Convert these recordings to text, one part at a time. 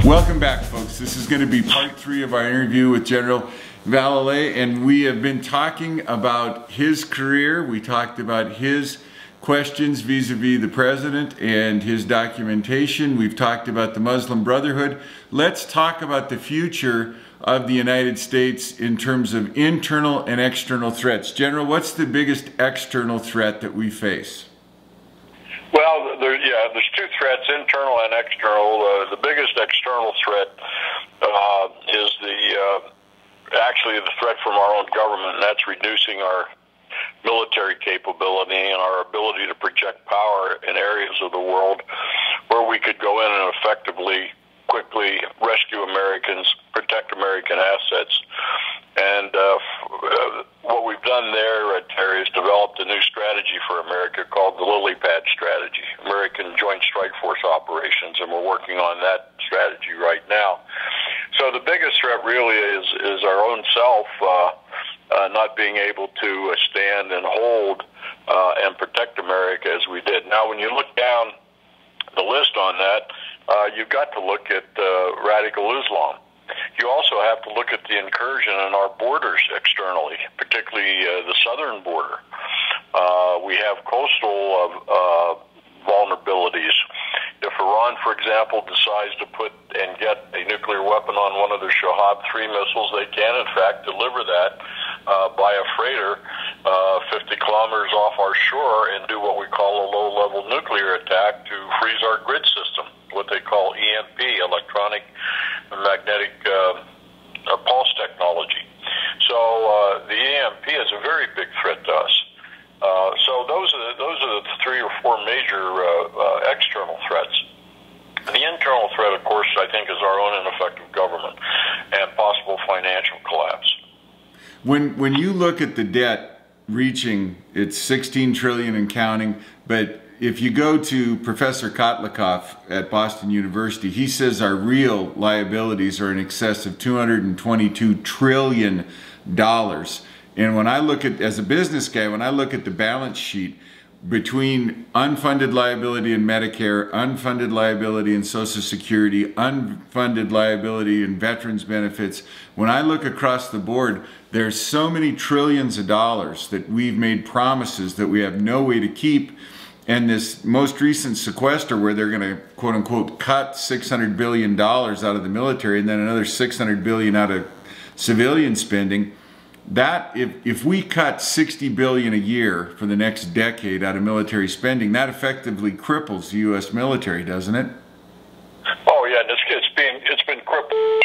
Welcome back, folks. This is going to be part 3 of our interview with General Vallely, and we have been talking about his career. We talked about his questions vis-a-vis the president and his documentation. We've talked about the Muslim Brotherhood. Let's talk about the future of the United States in terms of internal and external threats. General, what's the biggest external threat that we face? Well, there's two threats, internal and external. The biggest external threat is actually the threat from our own government, and that's reducing our military capability and our ability to project power in areas of the world where we could go in and effectively, quickly rescue Americans, protect American assets. And what we've done there, Terry, is developed a new strategy for America called the Lily Pad strategy, American Joint Strike Force Operations, and we're working on that strategy right now. So the biggest threat really is our own self not being able to stand and hold and protect America as we did. Now, when you look down the list on that, you've got to look at radical Islam. You also have to look at the incursion in our borders externally, particularly the southern border. We have coastal vulnerabilities. If Iran, for example, decides to put and get a nuclear weapon on one of their Shahab-3 missiles, they can, in fact, deliver that by a freighter 50 kilometers off our shore and do what we call a low-level nuclear attack to freeze our grid system, what they call EMP, electronic magnetic pulse technology. So the EMP is a very big threat to us. So those are the 3 or 4 major external threats. The internal threat, of course, I think, is our own ineffective government and possible financial collapse. When you look at the debt reaching its 16 trillion and counting, but if you go to Professor Kotlikoff at Boston University, he says our real liabilities are in excess of $222 trillion. And when I look at, as a business guy, when I look at the balance sheet between unfunded liability in Medicare, unfunded liability in Social Security, unfunded liability in veterans benefits, when I look across the board, there's so many trillions of dollars that we've made promises that we have no way to keep. And this most recent sequester where they're going to, quote unquote, cut $600 billion out of the military and then another $600 billion out of civilian spending, that if we cut $60 billion a year for the next decade out of military spending, that effectively cripples the U.S. military, doesn't it? Oh yeah, it's been crippled.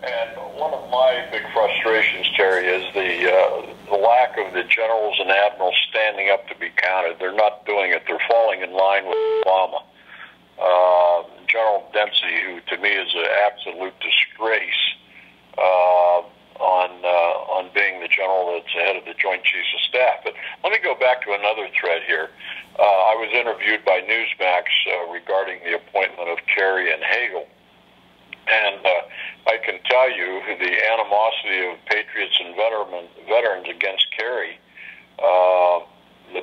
And one of my big frustrations, Terry, is the lack of the generals and admirals standing up to be counted. They're not doing it. They're falling in line with Obama. General Dempsey, who to me is an absolute disgrace on being the general that's head of the Joint Chiefs of Staff. But let me go back to another thread here. I was interviewed by Newsmax regarding the appointment of Kerry and Hagel. And I can tell you the animosity of patriots and veterans against Kerry,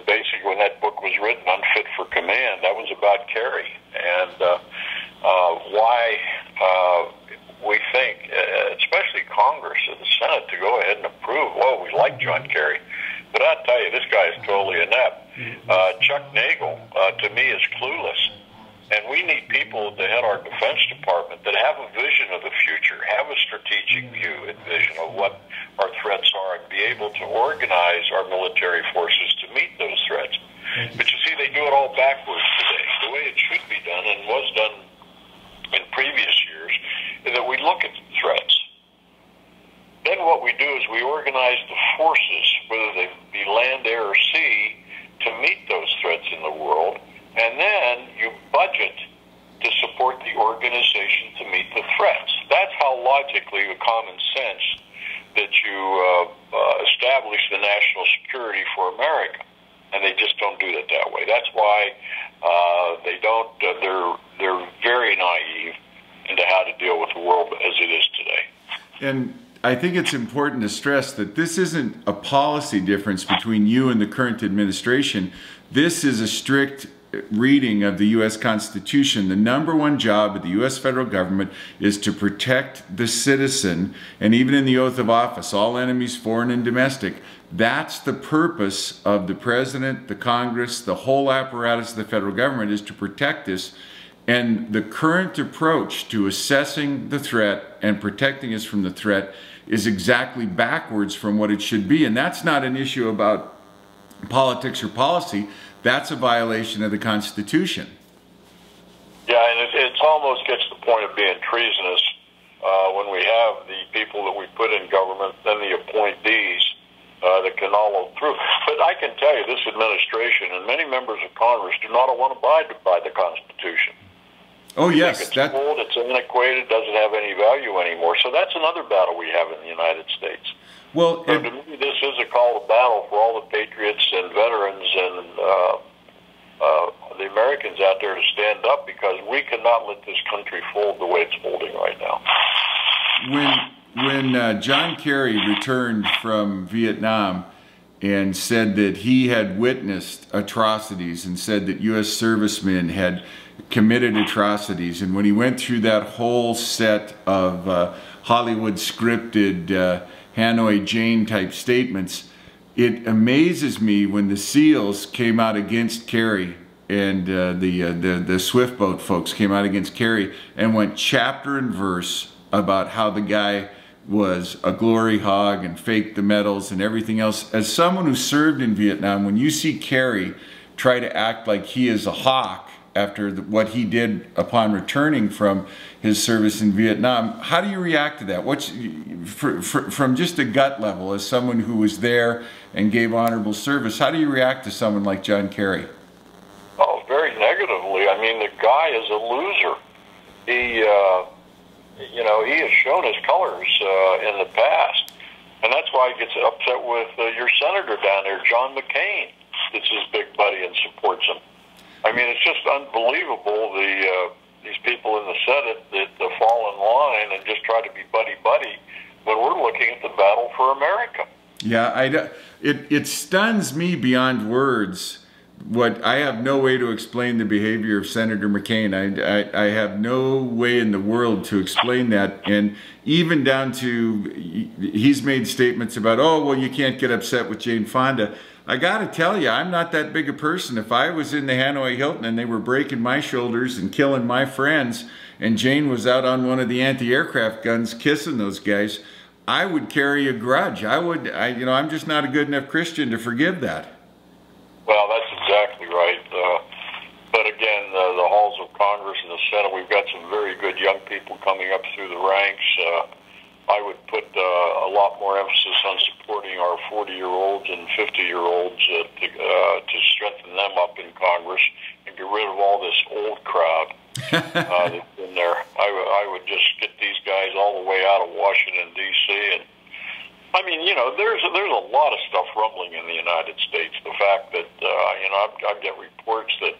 basically when that book was written, Unfit for Command, that was about Kerry. And why we think, especially Congress and the Senate, to go ahead and approve, well, we like John Kerry. But I'll tell you, this guy is totally inept. Chuck Nagel, to me, is clueless. And we need people to head our Defense Department that have a vision of the future, have a strategic view and vision of what our threats are, and be able to organize our military forces to meet those threats. But you see, they do it all backwards today. The way it should be done, and was done in previous years, is that we look at the threats. Then what we do is we organize the forces, whether they be land, air, or sea, to meet those threats in the world. And then you budget to support the organization to meet the threats. That's how logically, with common sense, that you establish the national security for America. And they just don't do it that way. That's why they don't. They're very naive into how to deal with the world as it is today. And I think it's important to stress that this isn't a policy difference between you and the current administration. This is a strict reading of the U.S. Constitution, the number one job of the U.S. federal government is to protect the citizen, and even in the oath of office, all enemies, foreign and domestic. That's the purpose of the president, the Congress, the whole apparatus of the federal government, is to protect us. And the current approach to assessing the threat and protecting us from the threat is exactly backwards from what it should be. And that's not an issue about politics or policy. That's a violation of the Constitution. Yeah, and it almost gets to the point of being treasonous when we have the people that we put in government, then the appointees that can follow through. But I can tell you, this administration and many members of Congress do not want to abide by the Constitution. Oh, yes. It's old, it's antiquated, doesn't have any value anymore. So that's another battle we have in the United States. Well, so to me, this is a call to battle for all the patriots and veterans and the Americans out there to stand up, because we cannot let this country fold the way it's folding right now. When John Kerry returned from Vietnam and said that he had witnessed atrocities and said that U.S. servicemen had committed atrocities, and when he went through that whole set of Hollywood scripted Hanoi Jane type statements, it amazes me when the SEALs came out against Kerry and the Swift Boat folks came out against Kerry and went chapter and verse about how the guy was a glory hog and faked the medals and everything else. As someone who served in Vietnam, when you see Kerry try to act like he is a hawk after what he did upon returning from his service in Vietnam, how do you react to that? What's from just a gut level, as someone who was there and gave honorable service, how do you react to someone like John Kerry? Oh, very negatively. I mean, the guy is a loser. He, he has shown his colors in the past, and that's why he gets upset with your senator down there, John McCain. That's his big buddy and supports him. I mean, it's just unbelievable, these people in the Senate that fall in line and just try to be buddy-buddy when we're looking at the battle for America. Yeah, it stuns me beyond words. What I have no way to explain the behavior of Senator McCain. I have no way in the world to explain that. And even down to, he's made statements about, oh, well, you can't get upset with Jane Fonda. I got to tell you, I'm not that big a person. If I was in the Hanoi Hilton and they were breaking my shoulders and killing my friends, and Jane was out on one of the anti-aircraft guns kissing those guys, I would carry a grudge. I'm just not a good enough Christian to forgive that. Well, that's exactly right. But again, the halls of Congress and the Senate, we've got some very good young people coming up through the ranks. I would put a lot more emphasis on supporting our 40-year-olds and 50-year-olds to strengthen them up in Congress and get rid of all this old crowd that's in there. I would just get these guys all the way out of Washington, D.C. And I mean, there's a lot of stuff rumbling in the United States. The fact that I get reports that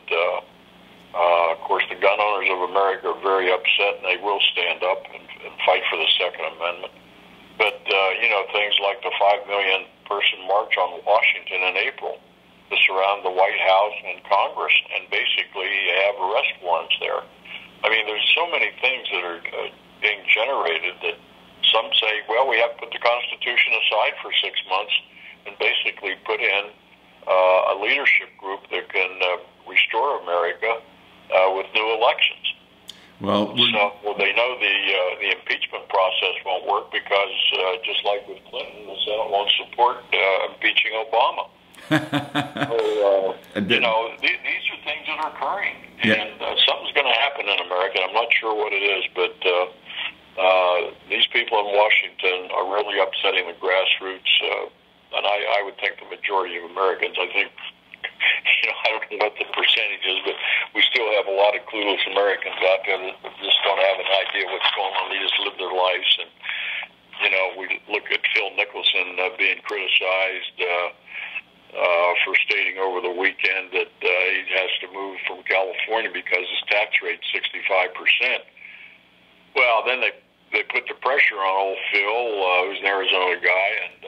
of course the gun owners of America are very upset, and they will stand up and fight for the Second Amendment. But things like the 5 million person march on Washington in April to surround the White House and Congress and basically have arrest warrants there. I mean, there's so many things that are being generated that some say, well, we have to put the Constitution aside for 6 months and basically put in a leadership group that can restore America with new elections. Well, they know the impeachment process won't work because, just like with Clinton, the Senate won't support impeaching Obama. These are things that are occurring, and something's going to happen in America. I'm not sure what it is, but these people in Washington are really upsetting the grassroots, and I would think the majority of Americans. I think, I don't know what the percentage is, but we still have a lot of clueless Americans out there that just don't have an idea what's going on. They just live their lives, and we look at Phil Mickelson being criticized for stating over the weekend that he has to move from California because his tax rate's 65%. Well, then they put the pressure on old Phil, who's an Arizona guy, and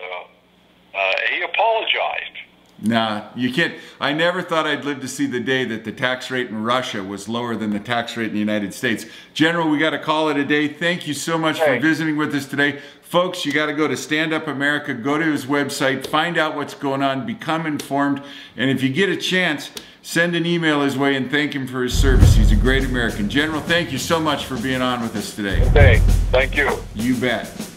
he apologized. Nah, you can't. I never thought I'd live to see the day that the tax rate in Russia was lower than the tax rate in the United States. General, we got to call it a day. Thank you so much for visiting with us today. Folks, you got to go to Stand Up America, go to his website, find out what's going on, become informed, and if you get a chance, send an email his way and thank him for his service. He's a great American. General, thank you so much for being on with us today. Okay, thank you. You bet.